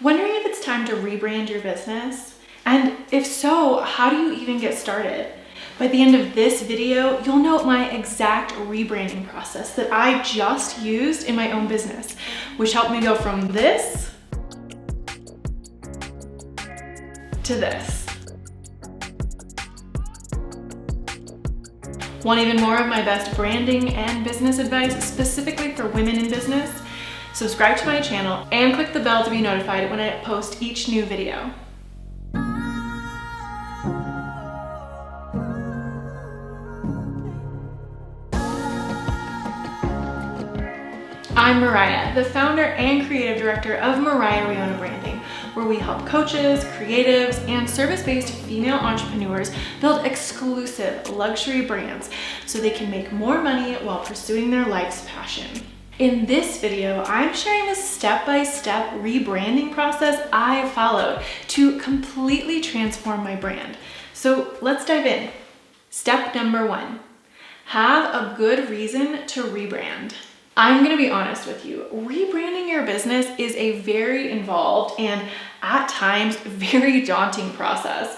Wondering if it's time to rebrand your business? And if so, how do you even get started? By the end of this video, you'll know my exact rebranding process that I just used in my own business, which helped me go from this to this. Want even more of my best branding and business advice specifically for women in business? Subscribe to my channel and click the bell to be notified when I post each new video. I'm Moriah, the founder and creative director of Moriah Riona Branding, where we help coaches, creatives, and service-based female entrepreneurs build exclusive luxury brands so they can make more money while pursuing their life's passion. In this video, I'm sharing the step-by-step rebranding process I followed to completely transform my brand. So let's dive in. Step number 1, have a good reason to rebrand. I'm gonna be honest with you, rebranding your business is a very involved and at times very daunting process.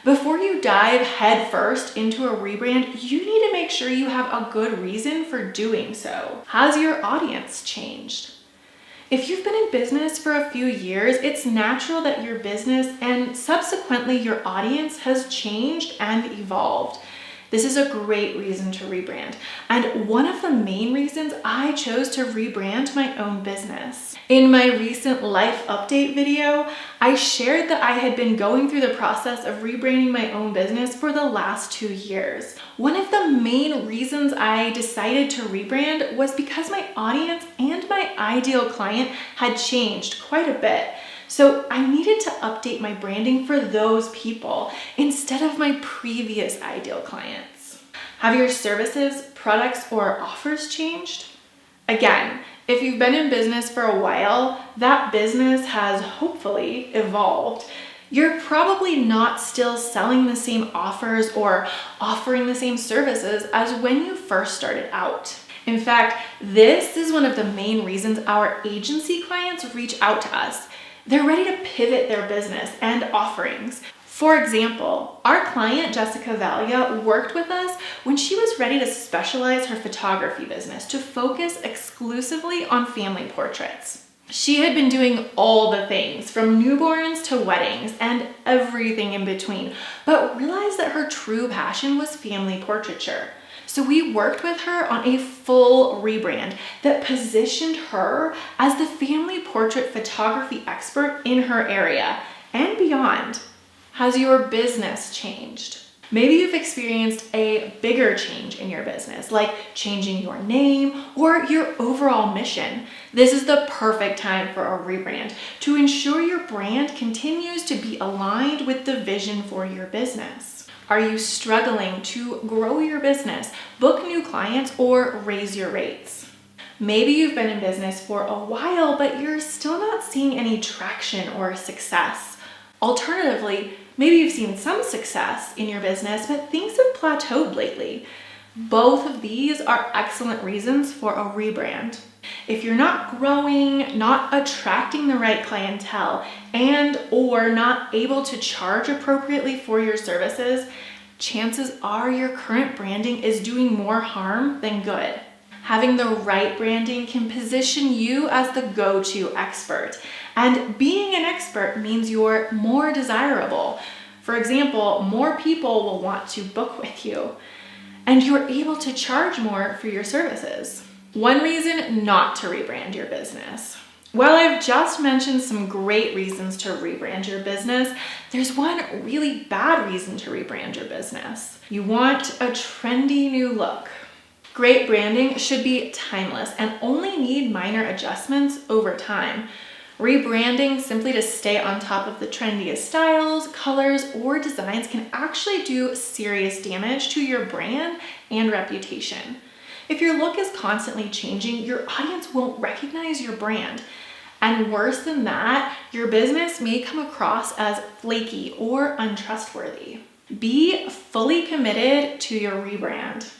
Before you dive headfirst into a rebrand, you need to make sure you have a good reason for doing so. Has your audience changed? If you've been in business for a few years, it's natural that your business and subsequently your audience has changed and evolved. This is a great reason to rebrand, and one of the main reasons I chose to rebrand my own business. In my recent life update video, I shared that I had been going through the process of rebranding my own business for the last 2 years. One of the main reasons I decided to rebrand was because my audience and my ideal client had changed quite a bit. So I needed to update my branding for those people instead of my previous ideal clients. Have your services, products, or offers changed? Again, if you've been in business for a while, that business has hopefully evolved. You're probably not still selling the same offers or offering the same services as when you first started out. In fact, this is one of the main reasons our agency clients reach out to us. They're ready to pivot their business and offerings. For example, our client, Jessica Valia, worked with us when she was ready to specialize her photography business to focus exclusively on family portraits. She had been doing all the things from newborns to weddings and everything in between, but realized that her true passion was family portraiture. So we worked with her on a full rebrand that positioned her as the family portrait photography expert in her area and beyond. Has your business changed? Maybe you've experienced a bigger change in your business, like changing your name or your overall mission. This is the perfect time for a rebrand to ensure your brand continues to be aligned with the vision for your business. Are you struggling to grow your business, book new clients, or raise your rates? Maybe you've been in business for a while, but you're still not seeing any traction or success. Alternatively, maybe you've seen some success in your business, but things have plateaued lately. Both of these are excellent reasons for a rebrand. If you're not growing, not attracting the right clientele, and or not able to charge appropriately for your services, chances are your current branding is doing more harm than good. Having the right branding can position you as the go-to expert, and being an expert means you're more desirable. For example, more people will want to book with you, and you're able to charge more for your services. One reason not to rebrand your business. While I've just mentioned some great reasons to rebrand your business, there's one really bad reason to rebrand your business. You want a trendy new look. Great branding should be timeless and only need minor adjustments over time. Rebranding simply to stay on top of the trendiest styles, colors, or designs can actually do serious damage to your brand and reputation. If your look is constantly changing, your audience won't recognize your brand. And worse than that, your business may come across as flaky or untrustworthy. Be fully committed to your rebrand.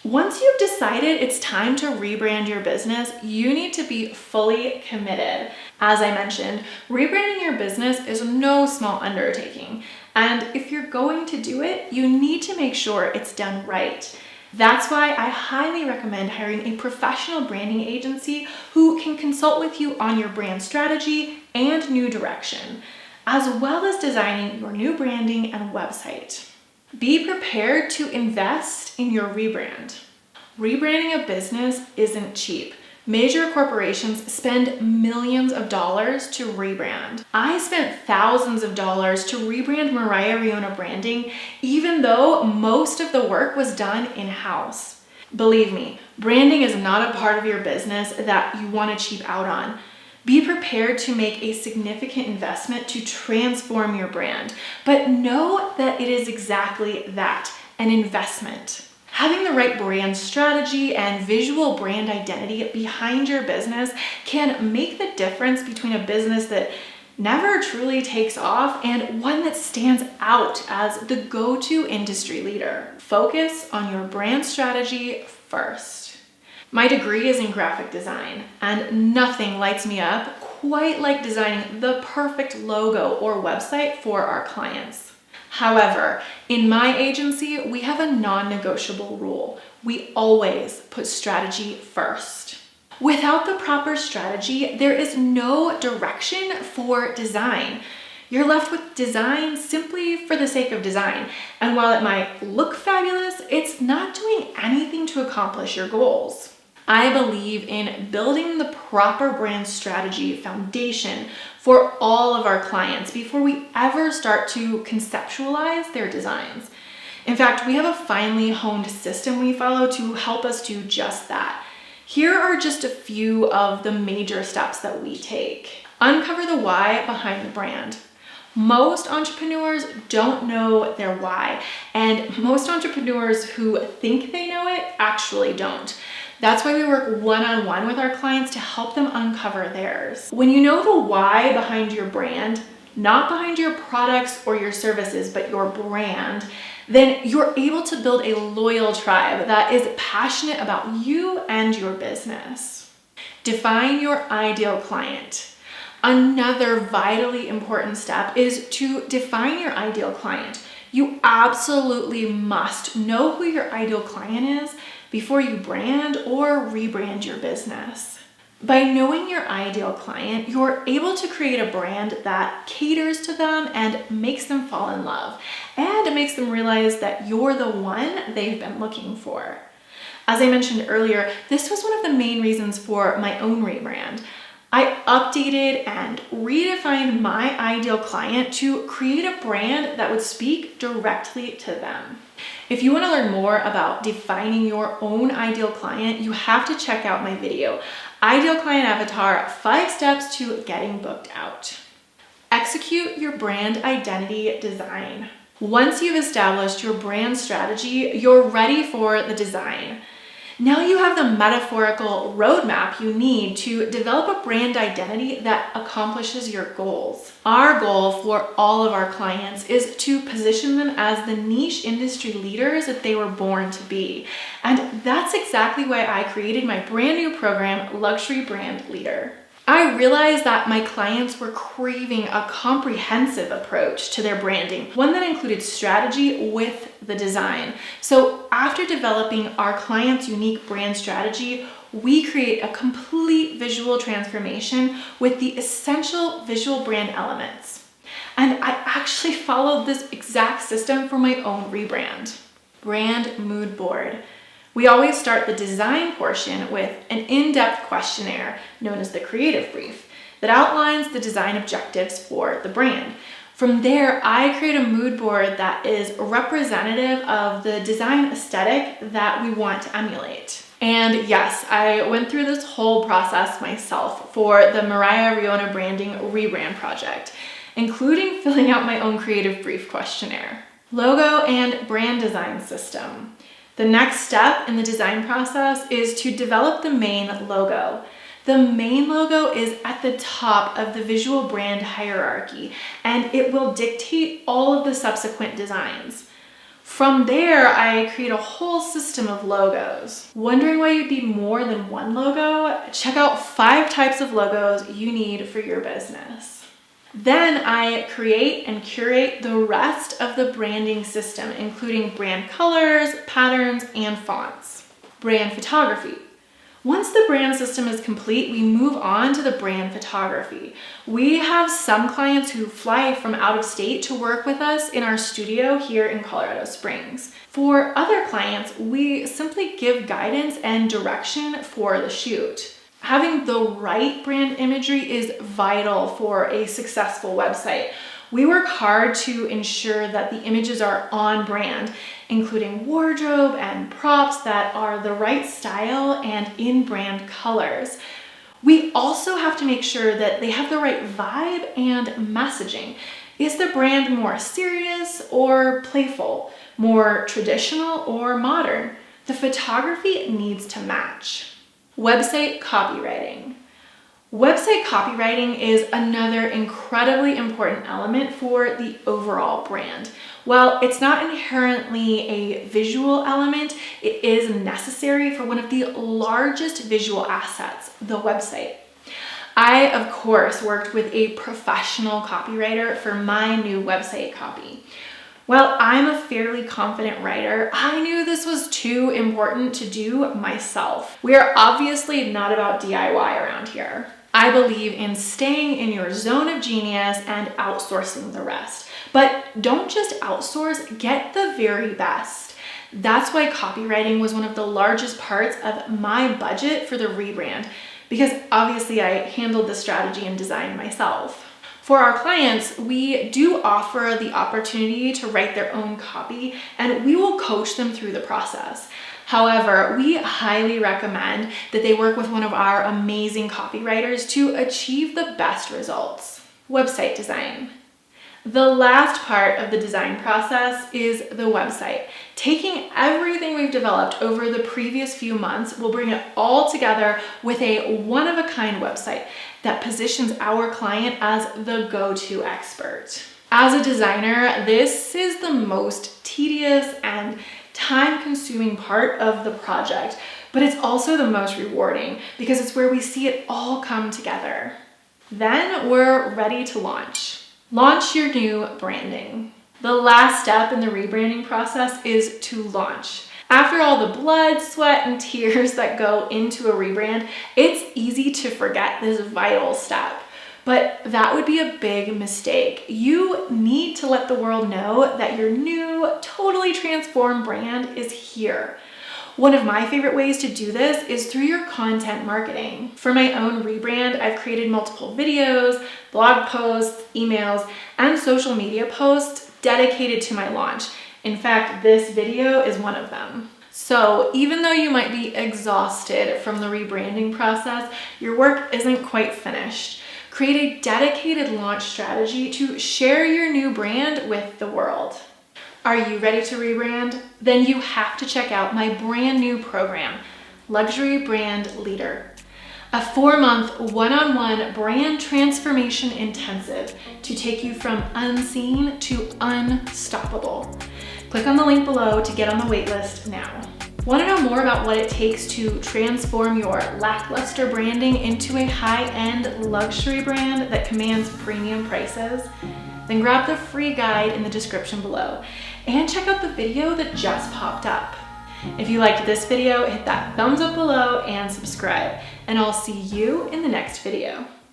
Once you've decided it's time to rebrand your business, you need to be fully committed. As I mentioned, rebranding your business is no small undertaking. And if you're going to do it, you need to make sure it's done right. That's why I highly recommend hiring a professional branding agency who can consult with you on your brand strategy and new direction, as well as designing your new branding and website. Be prepared to invest in your rebrand. Rebranding a business isn't cheap. Major corporations spend millions of dollars to rebrand. I spent thousands of dollars to rebrand Moriah Riona Branding, even though most of the work was done in-house. Believe me, branding is not a part of your business that you want to cheap out on. Be prepared to make a significant investment to transform your brand, but know that it is exactly that, an investment. Having the right brand strategy and visual brand identity behind your business can make the difference between a business that never truly takes off and one that stands out as the go-to industry leader. Focus on your brand strategy first. My degree is in graphic design, and nothing lights me up quite like designing the perfect logo or website for our clients. However, in my agency, we have a non-negotiable rule. We always put strategy first. Without the proper strategy, there is no direction for design. You're left with design simply for the sake of design. And while it might look fabulous, it's not doing anything to accomplish your goals. I believe in building the proper brand strategy foundation for all of our clients before we ever start to conceptualize their designs. In fact, we have a finely honed system we follow to help us do just that. Here are just a few of the major steps that we take. Uncover the why behind the brand. Most entrepreneurs don't know their why, and most entrepreneurs who think they know it actually don't. That's why we work one-on-one with our clients to help them uncover theirs. When you know the why behind your brand, not behind your products or your services, but your brand, then you're able to build a loyal tribe that is passionate about you and your business. Define your ideal client. Another vitally important step is to define your ideal client. You absolutely must know who your ideal client is before you brand or rebrand your business. By knowing your ideal client, you're able to create a brand that caters to them and makes them fall in love, and it makes them realize that you're the one they've been looking for. As I mentioned earlier, this was one of the main reasons for my own rebrand. I updated and redefined my ideal client to create a brand that would speak directly to them. If you want to learn more about defining your own ideal client, you have to check out my video, Ideal Client Avatar, 5 Steps to Getting Booked Out. Execute your brand identity design. Once you've established your brand strategy, you're ready for the design. Now you have the metaphorical roadmap you need to develop a brand identity that accomplishes your goals. Our goal for all of our clients is to position them as the niche industry leaders that they were born to be. And that's exactly why I created my brand new program, Luxury Brand Leader. I realized that my clients were craving a comprehensive approach to their branding, one that included strategy with the design. So after developing our client's unique brand strategy, we create a complete visual transformation with the essential visual brand elements. And I actually followed this exact system for my own rebrand. Brand mood board. We always start the design portion with an in-depth questionnaire known as the creative brief that outlines the design objectives for the brand. From there, I create a mood board that is representative of the design aesthetic that we want to emulate. And yes, I went through this whole process myself for the Moriah Riona Branding rebrand project, including filling out my own creative brief questionnaire. Logo and brand design system. The next step in the design process is to develop the main logo. The main logo is at the top of the visual brand hierarchy, and it will dictate all of the subsequent designs. From there, I create a whole system of logos. Wondering why you'd need more than one logo? Check out 5 types of logos you need for your business. Then I create and curate the rest of the branding system, including brand colors, patterns, and fonts. Brand photography. Once the brand system is complete, we move on to the brand photography. We have some clients who fly from out of state to work with us in our studio here in Colorado Springs. For other clients, we simply give guidance and direction for the shoot. Having the right brand imagery is vital for a successful website. We work hard to ensure that the images are on brand, including wardrobe and props that are the right style and in brand colors. We also have to make sure that they have the right vibe and messaging. Is the brand more serious or playful, more traditional or modern? The photography needs to match. Website copywriting. Website copywriting is another incredibly important element for the overall brand. While it's not inherently a visual element, it is necessary for one of the largest visual assets, the website. I, of course, worked with a professional copywriter for my new website copy. While I'm a fairly confident writer, I knew this was too important to do myself. We are obviously not about DIY around here. I believe in staying in your zone of genius and outsourcing the rest. But don't just outsource, get the very best. That's why copywriting was one of the largest parts of my budget for the rebrand, because obviously I handled the strategy and design myself. For our clients, we do offer the opportunity to write their own copy, and we will coach them through the process. However, we highly recommend that they work with one of our amazing copywriters to achieve the best results. Website design. The last part of the design process is the website. Taking everything we've developed over the previous few months, we'll bring it all together with a one-of-a-kind website that positions our client as the go-to expert. As a designer, this is the most tedious and time-consuming part of the project, but it's also the most rewarding because it's where we see it all come together. Then we're ready to launch. Launch your new branding. The last step in the rebranding process is to launch. After all the blood, sweat, and tears that go into a rebrand, it's easy to forget this vital step. But that would be a big mistake. You need to let the world know that your new, totally transformed brand is here. One of my favorite ways to do this is through your content marketing. For my own rebrand, I've created multiple videos, blog posts, emails, and social media posts dedicated to my launch. In fact, this video is one of them. So even though you might be exhausted from the rebranding process, your work isn't quite finished. Create a dedicated launch strategy to share your new brand with the world. Are you ready to rebrand? Then you have to check out my brand new program, Luxury Brand Leader, a 4-month one-on-one brand transformation intensive to take you from unseen to unstoppable. Click on the link below to get on the waitlist now. Want to know more about what it takes to transform your lackluster branding into a high-end luxury brand that commands premium prices? Then grab the free guide in the description below and check out the video that just popped up. If you liked this video, hit that thumbs up below and subscribe, and I'll see you in the next video.